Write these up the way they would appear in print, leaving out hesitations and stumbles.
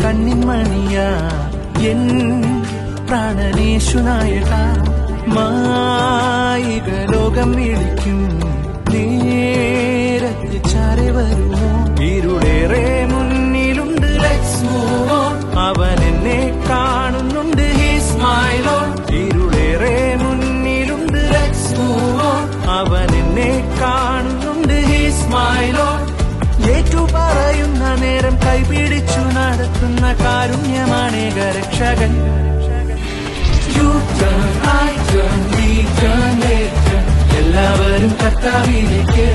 കണ്ണിൻ മണിയാ എൻ പ്രാണനേശുനായക മായിക ലോകം വിളിക്കും നേരത്ത് ചാരെ വരുമോ ഇരുളേറെ മുന്നിലുണ്ട് ലെറ്റ്സ് മൂവ് ഓൺ അവൻ എന്നെ കാണുന്നുണ്ട് ഹീസ് മൈ ലോർഡ് ഇരുളേറെ മുന്നിലുണ്ട് ലെറ്റ്സ് മൂവ് ഓൺ അവൻ എന്നെ കാണുന്നുണ്ട് ഹീസ് മൈ ലോർഡ് ഏറ്റു പറയുന്ന നേരം കൈപിടിച്ചു നടത്തുന്ന കാരുണ്യമാണേക രക്ഷകൻ എല്ലാവരും കർത്താവിലേക്ക്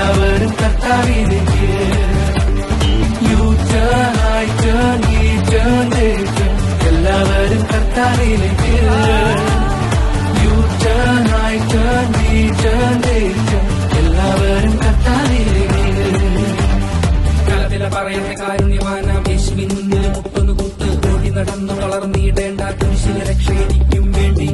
എല്ലാവരും കർത്താവിലേക്ക് എല്ലാവരും കർത്താവിലേക്ക് എല്ലാവരും കർത്താവിലേക്ക് പറയുന്ന കാരുണ്യവാനാം യേശുവിൻ മുന്നിൽ മുട്ടൊന്നു കൂത്ത് ഓടി നടന്നു വളർന്നിടേണ്ട കുരിശിലെ രക്ഷയിക്കും വേണ്ടി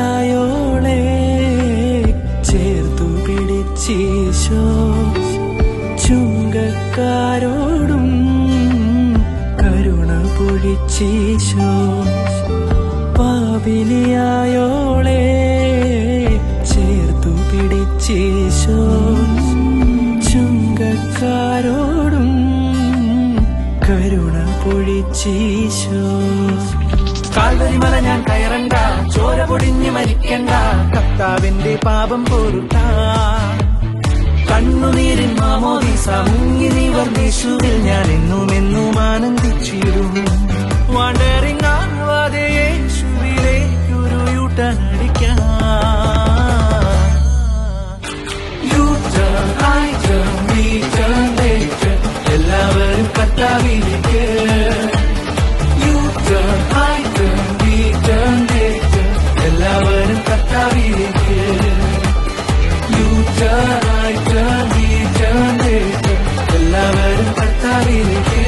പാപിനിയായോളെ ചേർത്തു പിടിച്ചീശോ ചുങ്കക്കാരോടും കരുണ പൊഴിച്ചീശോ പാപിനിയായോളെ ചേർത്തു പിടിച്ചീശോ ചുങ്കക്കാരോടും കരുണ പൊഴിച്ചീശോ കാൽവരിമല ഞാൻ കയറണ്ട ചോര പൊടിഞ്ഞ് മരിക്കണ്ട കർത്താവിന്റെ പാപം പൊറുട്ട കണ്ണുനീരിൻ മാമോദീസ മുങ്ങി നീ വർണ്ണേശുവിൽ ഞാൻ എന്നും ആനന്ദിച്ചിടും വാണ്ടറിങ് ആവാതെ യേശുവിലേക്കൊരു യൂട്ടനടിക്കാം എല്ലാവരും കർത്താവിലേക്ക് എല്ലാവരും കർത്താവിലേക്ക് എല്ലാവരും കർത്താവിലേക്ക്